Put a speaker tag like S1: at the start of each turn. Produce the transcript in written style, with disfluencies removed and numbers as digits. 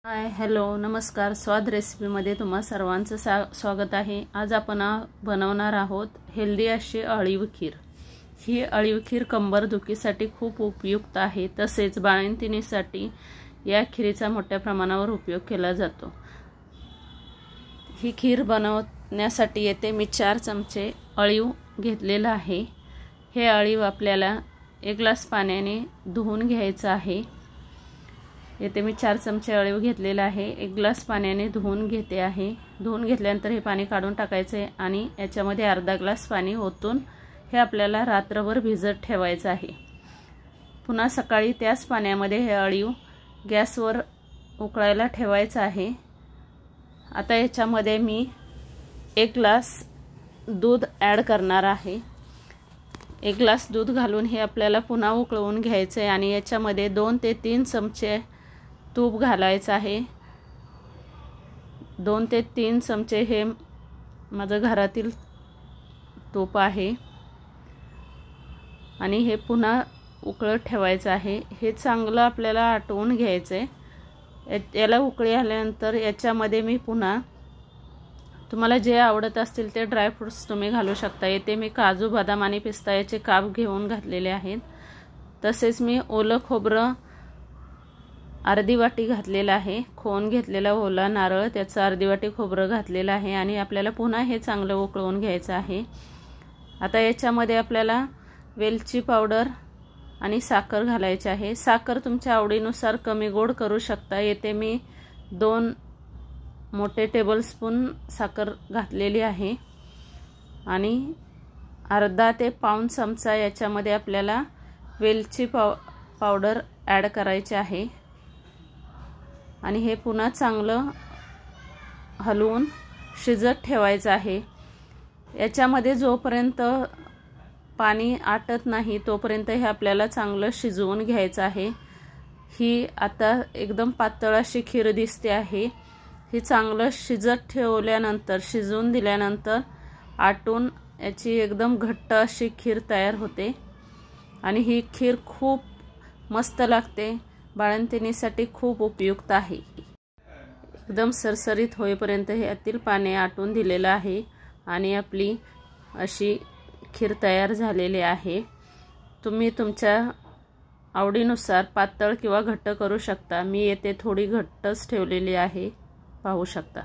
S1: Hi hello नमस्कार। स्वाद रेसिपीमध्ये तुम्हा सर्वांचं स्वागत आहे। आज आपण बनवणार आहोत हेल्दी अशी अळीव खीर। ही अळीव खीर कंबरदुखीसाठी खूप उपयुक्त आहे, तसेच बाळंतिणीसाठी या खीरीचा मोठ्या प्रमाणावर उपयोग केला जातो। ही खीर बनवण्यासाठी येथे मी 4 चमचे अळीव घेतलेला आहे। हे अळीव आपल्याला 1 ग्लास पाण्याने धुवून घ्यायचं आहे। येथे मी 4 चमचे अळीव घेतलेला आहे। 1 ग्लास पाण्याने धुवून घेते आहे। धुवून घेतल्यानंतर हे पाणी काढून टाकायचे आणि याच्यामध्ये अर्धा ग्लास पाणी ओतून हे आपल्याला रात्रभर भिजत ठेवायचं आहे। पुन्हा सकाळी त्याच पाण्यामध्ये हे अळीव गॅसवर उकळायला ठेवायचं आहे। आता याच्यामध्ये मी 1 ग्लास दूध ॲड करणार आहे। 1 ग्लास दूध घालून हे आपल्याला पुन्हा उकळवून घ्यायचे आहे आणि याच्यामध्ये 2 ते 3 चमचे तूप घालायचं आहे। 2 ते 3 चमचे हे माझं घरातील तूप आहे आणि हे पुन्हा उकळत ठेवायचं आहे। हे चांगलं आपल्याला आटवून घ्यायचं आहे। याला उकळी आल्यानंतर याच्यामध्ये मी पुन्हा तुम्हाला जे आवडत असतील ते ड्रायफ्रुट्स तुम्ही घालू शकता। येथे मी काजू, बदाम आणि पिस्ता याचे काप घेऊन घातलेले आहेत। तसेच मी ओलं खोबरं अर्धी वाटी घातलेला आहे। खोन घेतलेला ओला नारळ त्याचं अर्धी वाटी खोबरं घातलेलं आहे आणि आपल्याला पुन्हा हे चांगलं उकळवून घ्यायचं आहे। आता याच्यामध्ये आपल्याला वेलची पावडर आणि साखर घालायची आहे। साखर तुमच्या आवडीनुसार कमी गोड करू शकता। येथे मी 2 मोठे टेबलस्पून साखर घातलेली आहे आणि अर्धा ते पाऊण चमचा याच्यामध्ये आपल्याला वेलची पावडर ॲड करायची आहे आणि हे पुन्हा चांगलं हलवून शिजत ठेवायचं आहे। याच्यामध्ये जोपर्यंत पाणी आटत नाही तोपर्यंत हे आपल्याला चांगलं शिजवून घ्यायचं आहे। ही आता एकदम पातळ अशी खीर दिसते आहे। ही चांगलं शिजत ठेवल्यानंतर शिजवून दिल्यानंतर आटून याची एकदम घट्ट अशी खीर तयार होते आणि ही खीर खूप मस्त लागते। बाळंतिणीसाठी खूप उपयुक्त आहे। एकदम सरसरीत होईपर्यंत हे यातील पाणी आटून दिलेलं आहे आणि आपली अशी खीर तयार झालेली आहे। तुम्ही तुमच्या आवडीनुसार पातळ किंवा घट्ट करू शकता। मी येथे थोडी घट्टच ठेवलेली आहे, पाहू शकता।